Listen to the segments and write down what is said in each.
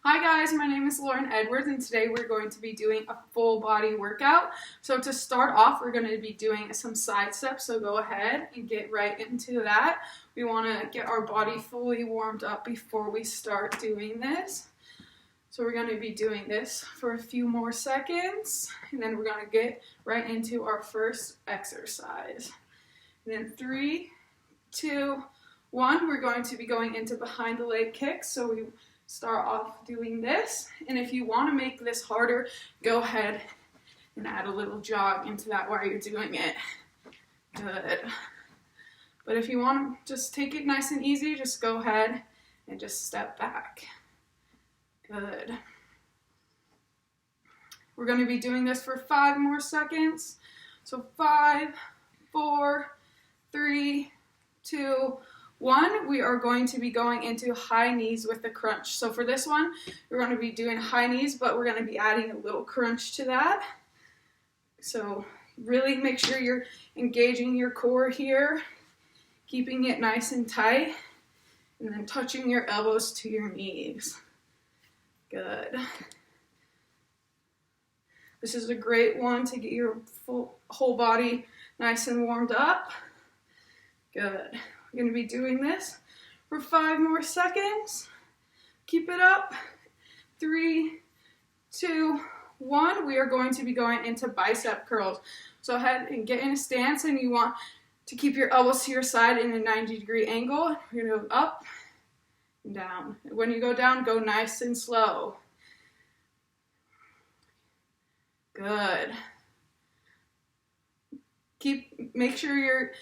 Hi guys, my name is Lauren Edwards and today we're going to be doing a full body workout. So to start off, we're going to be doing some side steps, so go ahead and get right into that. We want to get our body fully warmed up before we start doing this. So we're going to be doing this for a few more seconds and then we're going to get right into our first exercise. And then 3, 2, 1, we're going to be going into behind the leg kicks. So we start off doing this, and if you want to make this harder, go ahead and add a little jog into that while you're doing it. Good. But if you want to just take it nice and easy, just go ahead and just step back. Good. We're going to be doing this for 5 more seconds. So 5, 4, 3, 2, 1, we are going to be going into high knees with the crunch. So for this one, we're going to be doing high knees, but we're going to be adding a little crunch to that. So really make sure you're engaging your core here, keeping it nice and tight, and then touching your elbows to your knees. Good. This is a great one to get your whole body nice and warmed up. Good. We're going to be doing this for 5 more seconds. Keep it up. 3, 2, 1. We are going to be going into bicep curls. So ahead and get in a stance, and you want to keep your elbows to your side in a 90-degree angle. You're going to go up and down. When you go down, go nice and slow. Good. Make sure your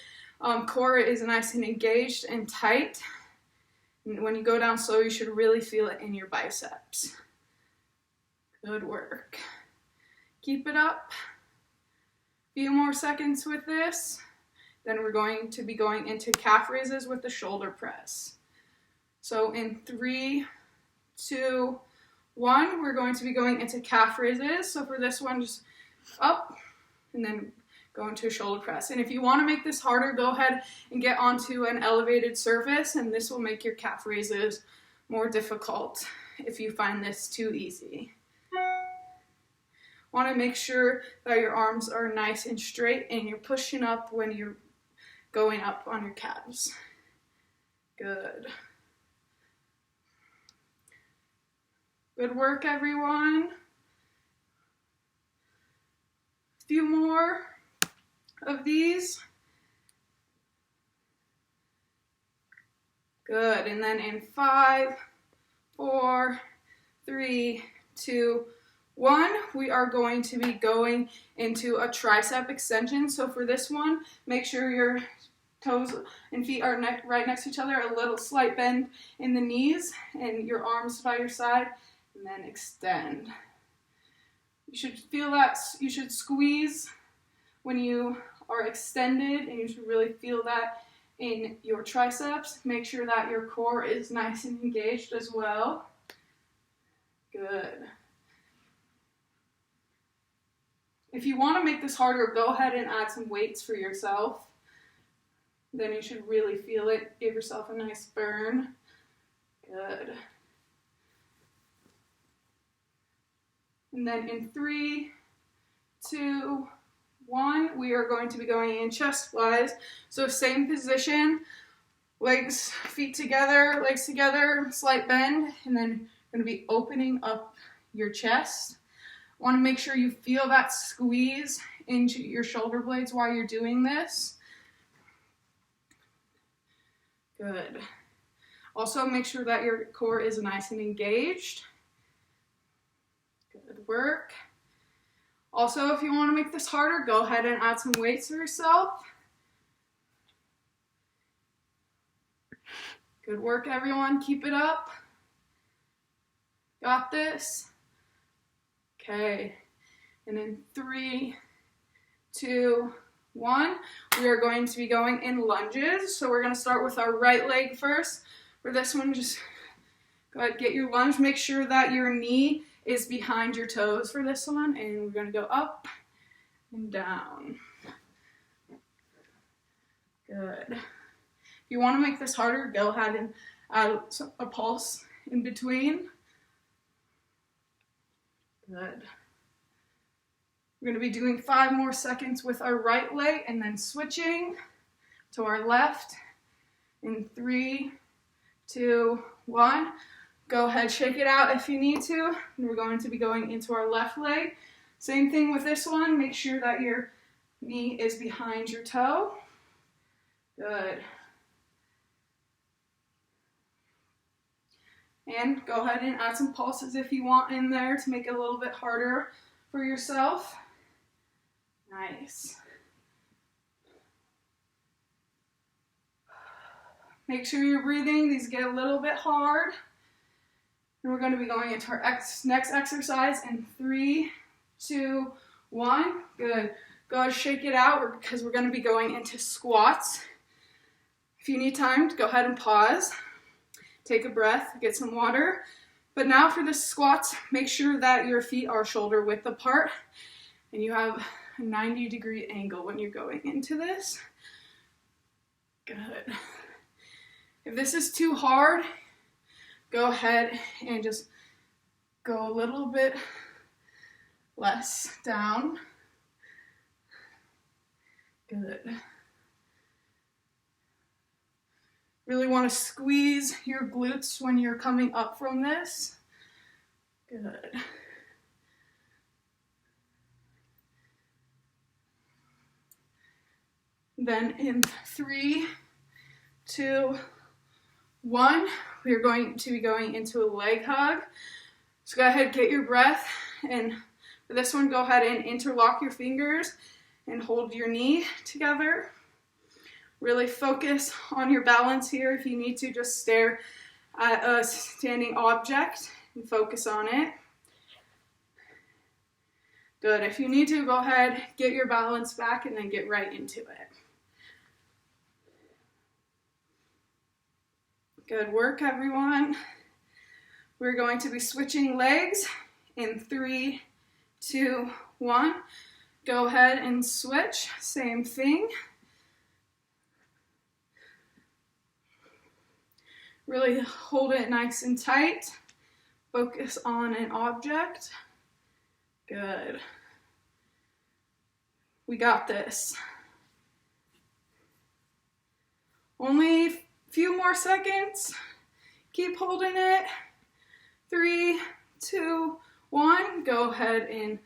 core is nice and engaged and tight. And when you go down slow, you should really feel it in your biceps. Good work. Keep it up. A few more seconds with this. Then we're going to be going into calf raises with the shoulder press. So in 3, 2, 1, we're going to be going into calf raises. So for this one, just up and then go into a shoulder press. And if you want to make this harder, go ahead and get onto an elevated surface, and this will make your calf raises more difficult if you find this too easy. Want to make sure that your arms are nice and straight and you're pushing up when you're going up on your calves. Good. Good work, everyone. A few more of these. Good. And then in 5, 4, 3, 2, 1, we are going to be going into a tricep extension. So for this one, make sure your toes and feet are right next to each other, a little slight bend in the knees, and your arms by your side, and then extend. You should feel that, you should squeeze when you are extended, and you should really feel that in your triceps. Make sure that your core is nice and engaged as well. Good. If you want to make this harder, go ahead and add some weights for yourself. Then you should really feel it. Give yourself a nice burn. Good. And then in 3, 2, 1, we are going to be going in chest flies. So same position, legs, feet together, legs together, slight bend, and then going to be opening up your chest. Want to make sure you feel that squeeze into your shoulder blades while you're doing this. Good. Also make sure that your core is nice and engaged. Good work. Also, if you want to make this harder, go ahead and add some weights for yourself. Good work, everyone. Keep it up. Got this. Okay. And in 3, 2, 1, we are going to be going in lunges. So we're going to start with our right leg first. For this one, just go ahead, get your lunge. Make sure that your knee is behind your toes for this one, and we're going to go up and down. Good. If you want to make this harder, go ahead and add a pulse in between. Good. We're going to be doing 5 more seconds with our right leg and then switching to our left in 3, 2, 1. Go ahead, shake it out if you need to. And we're going to be going into our left leg. Same thing with this one. Make sure that your knee is behind your toe. Good. And go ahead and add some pulses if you want in there to make it a little bit harder for yourself. Nice. Make sure you're breathing. These get a little bit hard. And we're going to be going into our next exercise in 3, 2, 1. Good. Go ahead and shake it out because we're going to be going into squats. If you need time, go ahead and pause. Take a breath, get some water. But now for the squats, make sure that your feet are shoulder width apart and you have a 90-degree angle when you're going into this. Good. If this is too hard, go ahead and just go a little bit less down. Good. Really want to squeeze your glutes when you're coming up from this. Good. Then in 3, 2, 1, we are going to be going into a leg hug. So go ahead, get your breath, and for this one, go ahead and interlock your fingers and hold your knee together. Really focus on your balance here. If you need to, just stare at a standing object and focus on it. Good. If you need to, go ahead, get your balance back, and then get right into it. Good work, everyone. We're going to be switching legs in 3, 2, 1. Go ahead and switch. Same thing. Really hold it nice and tight. Focus on an object. Good. We got this. Only a few more seconds. Keep holding it. 3, 2, 1. Go ahead and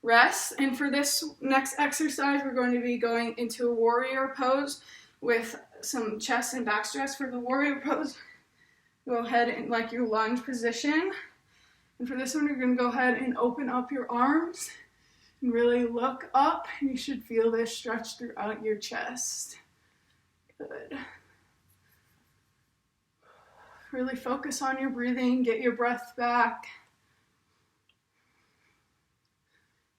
rest. And for this next exercise, we're going to be going into a warrior pose with some chest and back stretch. For the warrior pose, go ahead and like your lunge position. And for this one, you're going to go ahead and open up your arms and really look up. You should feel this stretch throughout your chest. Good. Really focus on your breathing. Get your breath back.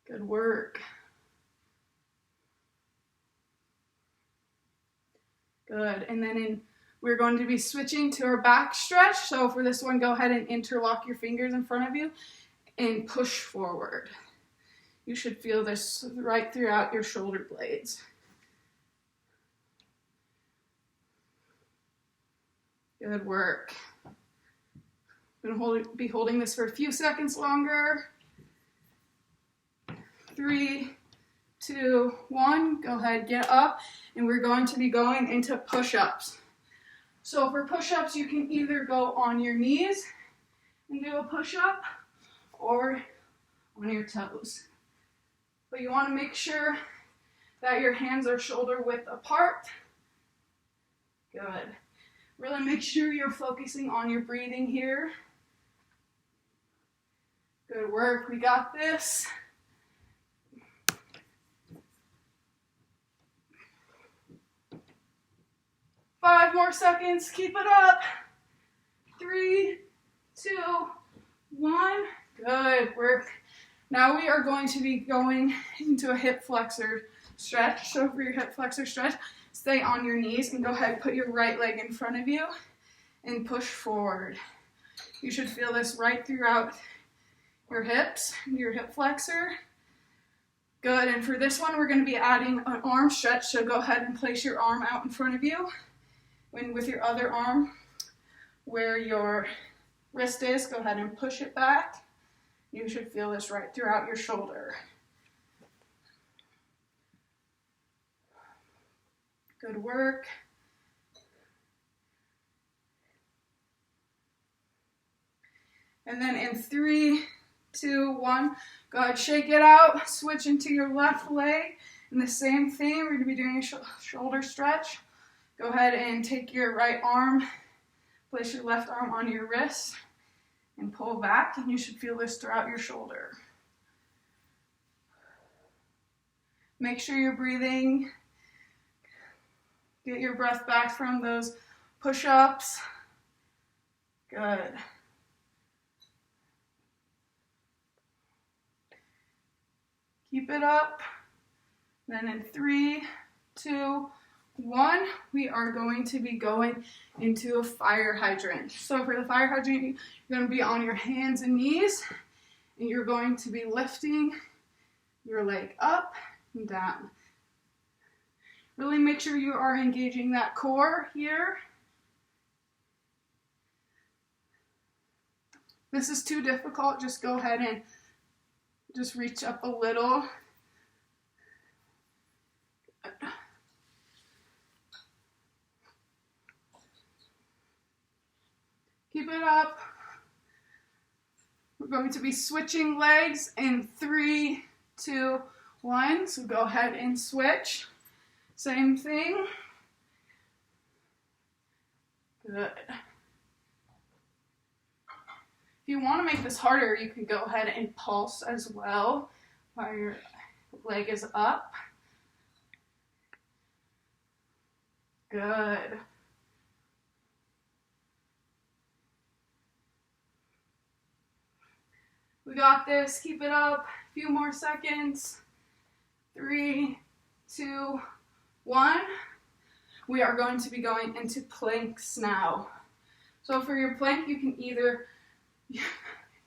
Good work. Good. And then we're going to be switching to our back stretch. So for this one, go ahead and interlock your fingers in front of you and push forward. You should feel this right throughout your shoulder blades. Good work. I'm going to be holding this for a few seconds longer. 3, 2, 1. Go ahead, get up. And we're going to be going into push-ups. So for push-ups, you can either go on your knees and do a push-up or on your toes. But you want to make sure that your hands are shoulder width apart. Good. Really make sure you're focusing on your breathing here. Good work. We got this. Five more seconds. Keep it up. 3, 2, 1. Good work. Now we are going to be going into a hip flexor stretch. So for your hip flexor stretch, stay on your knees and go ahead and put your right leg in front of you and push forward. You should feel this right throughout your hips, your hip flexor. Good. And for this one, we're going to be adding an arm stretch. So go ahead and place your arm out in front of you. And with your other arm, where your wrist is, go ahead and push it back. You should feel this right throughout your shoulder. Good work. And then in 3, 2, 1, go ahead, shake it out, switch into your left leg. And the same thing, we're gonna be doing a shoulder stretch. Go ahead and take your right arm, place your left arm on your wrist, and pull back, and you should feel this throughout your shoulder. Make sure you're breathing. Get your breath back from those push-ups. Good. Keep it up. Then in 3, 2, 1, we are going to be going into a fire hydrant. So for the fire hydrant, you're going to be on your hands and knees, and you're going to be lifting your leg up and down. Really make sure you are engaging that core here. If this is too difficult, just go ahead and just reach up a little. Keep it up. We're going to be switching legs in 3, 2, 1. So go ahead and switch. Same thing. Good. If you want to make this harder, you can go ahead and pulse as well while your leg is up. Good. We got this. Keep it up. A few more seconds. 3, 2, 1. We are going to be going into planks now. So for your plank, you can either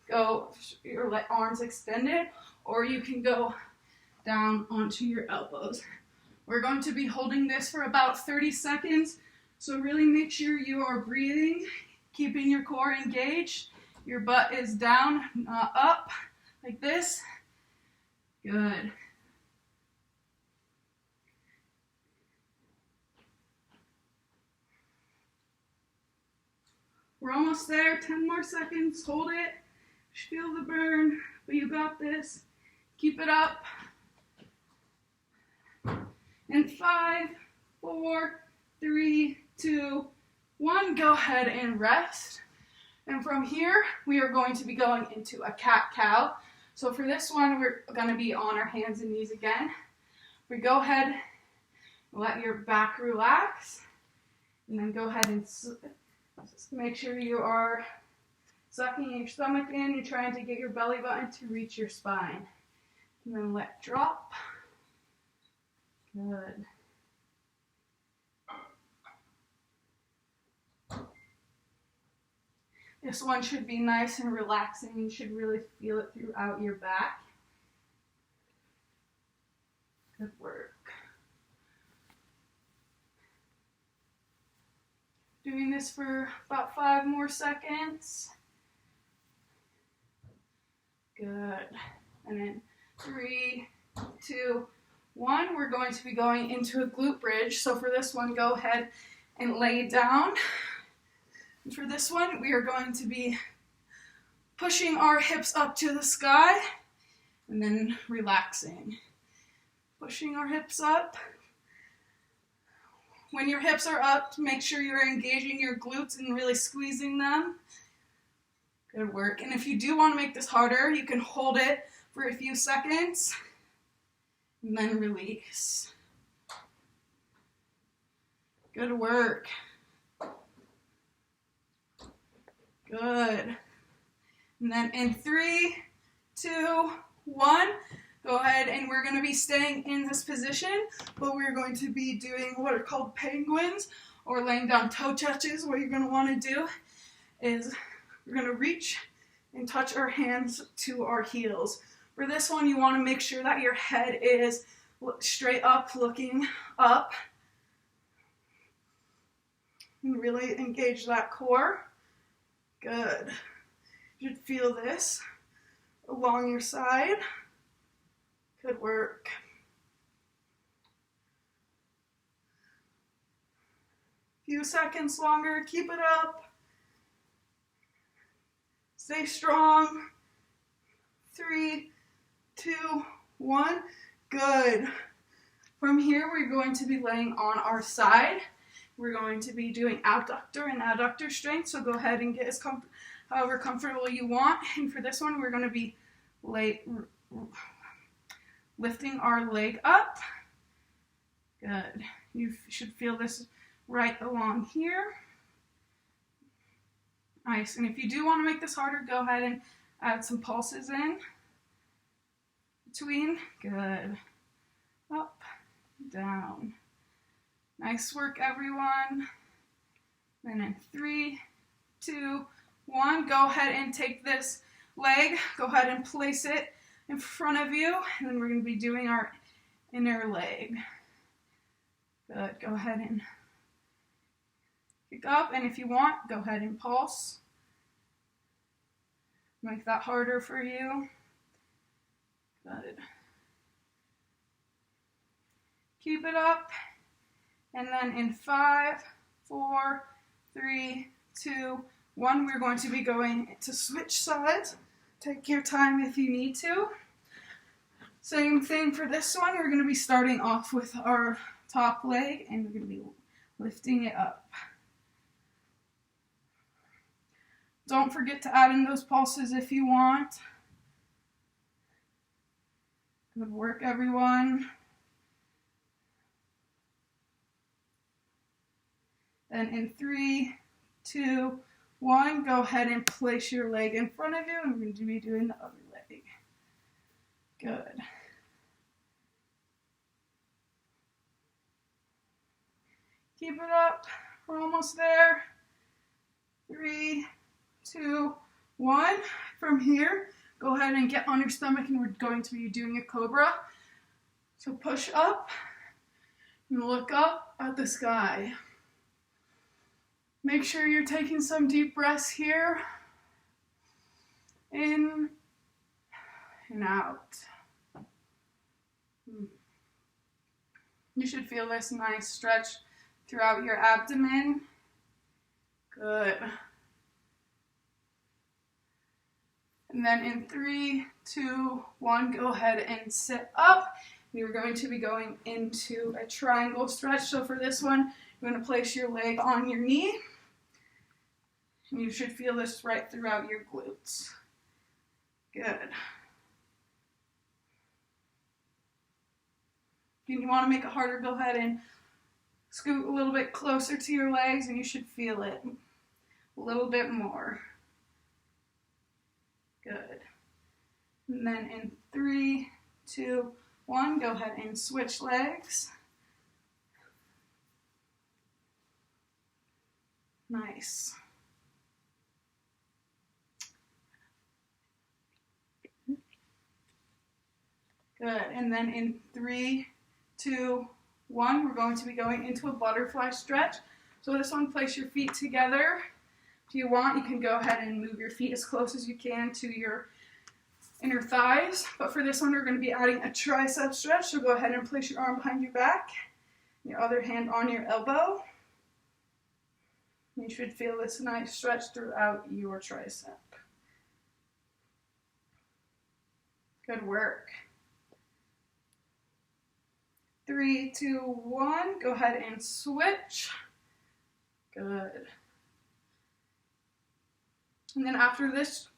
go your arms extended, or you can go down onto your elbows. We're going to be holding this for about 30 seconds. So really make sure you are breathing, keeping your core engaged. Your butt is down, not up, like this. Good. We're almost there. 10 more seconds. Hold it. Feel the burn, but you got this. Keep it up. And 5, 4, 3, 2, 1. Go ahead and rest. And from here, we are going to be going into a cat-cow. So for this one, we're going to be on our hands and knees again. We go ahead, let your back relax, and then go ahead and just make sure you are sucking your stomach in. You're trying to get your belly button to reach your spine. And then let drop. Good. This one should be nice and relaxing. You should really feel it throughout your back. Good work. Doing this for about 5 more seconds. Good. And then 3, 2, 1. We're going to be going into a glute bridge. So for this one, go ahead and lay down. And for this one, we are going to be pushing our hips up to the sky and then relaxing. Pushing our hips up. When your hips are up, make sure you're engaging your glutes and really squeezing them. Good work. And if you do want to make this harder, you can hold it for a few seconds and then release. Good work. Good. And then in 3, 2, 1, go ahead, and we're going to be staying in this position, but we're going to be doing what are called penguins, or laying down toe touches. What you're going to want to do is we're going to reach and touch our hands to our heels. For this one, you want to make sure that your head is straight up, looking up, and really engage that core. Good. You should feel this along your side. Good work. Few seconds longer, keep it up. Stay strong. 3, 2, 1, good. From here, we're going to be laying on our side. We're going to be doing abductor and adductor strength, so go ahead and get as however comfortable you want. And for this one, we're going to be lifting our leg up. Good. You should feel this right along here. Nice. And if you do want to make this harder, go ahead and add some pulses in between. Good. Up, down. Nice work, everyone. Then in 3, 2, 1, go ahead and take this leg. Go ahead and place it in front of you. And then we're going to be doing our inner leg. Good. Go ahead and kick up. And if you want, go ahead and pulse. Make that harder for you. Good. Keep it up. And then in 5, 4, 3, 2, 1, we're going to be going to switch sides. Take your time if you need to. Same thing for this one. We're going to be starting off with our top leg and we're going to be lifting it up. Don't forget to add in those pulses if you want. Good work, everyone. Then in 3, 2, 1, go ahead and place your leg in front of you, and we're going to be doing the other leg. Good. Keep it up. We're almost there. 3, 2, 1. From here, go ahead and get on your stomach, and we're going to be doing a Cobra. So push up and look up at the sky. Make sure you're taking some deep breaths here. In and out. You should feel this nice stretch throughout your abdomen. Good. And then in 3, 2, 1, go ahead and sit up. You're going to be going into a triangle stretch. So for this one, you're going to place your leg on your knee. And you should feel this right throughout your glutes. Good. If you want to make it harder, go ahead and scoot a little bit closer to your legs and you should feel it a little bit more. Good. And then in 3, 2, 1, go ahead and switch legs. Nice. Good. And then in 3, 2, 1, we're going to be going into a butterfly stretch. So this one, place your feet together. If you want, you can go ahead and move your feet as close as you can to your inner thighs. But for this one, we're going to be adding a tricep stretch. So go ahead and place your arm behind your back, your other hand on your elbow. You should feel this nice stretch throughout your tricep. Good work. 3, 2, 1, go ahead and switch. Good. And then after this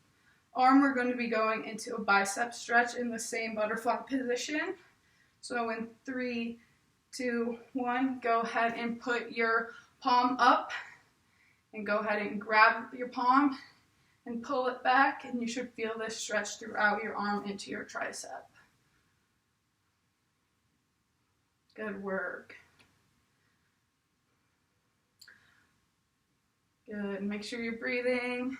arm, we're going to be going into a bicep stretch in the same butterfly position. So in 3, 2, 1, go ahead and put your palm up and go ahead and grab your palm and pull it back, and you should feel this stretch throughout your arm into your tricep. Good work. Good. Make sure you're breathing.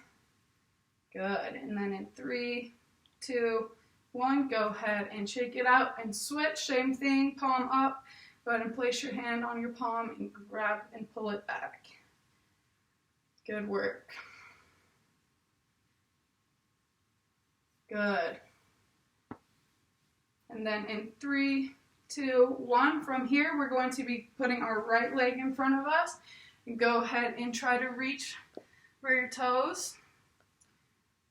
Good. And then in 3, 2, 1, go ahead and shake it out and switch. Same thing, palm up. Go ahead and place your hand on your palm and grab and pull it back. Good work. Good. And then in 3, 2, 1, from here, we're going to be putting our right leg in front of us. And go ahead and try to reach for your toes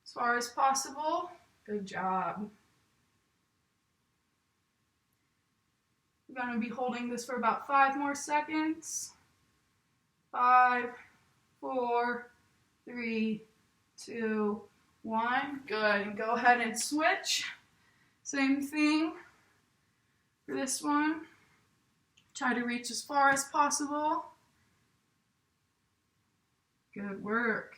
as far as possible. Good job. We're going to be holding this for about 5 more seconds. 5, 4, 3, 2, 1. Good. And go ahead and switch. Same thing for this one. Try to reach as far as possible. Good work.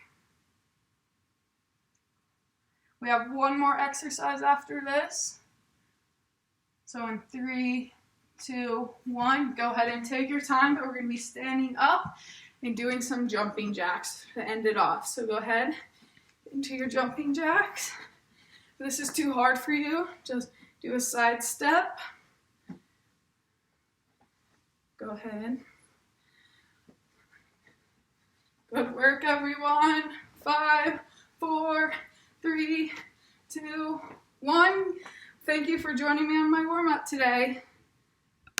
We have one more exercise after this. So in 3, 2, 1, go ahead and take your time, but we're going to be standing up and doing some jumping jacks to end it off. So go ahead into your jumping jacks. If this is too hard for you, just do a side step. Go ahead. Good work, everyone. 5, 4, 3, 2, 1. Thank you for joining me on my warm-up today.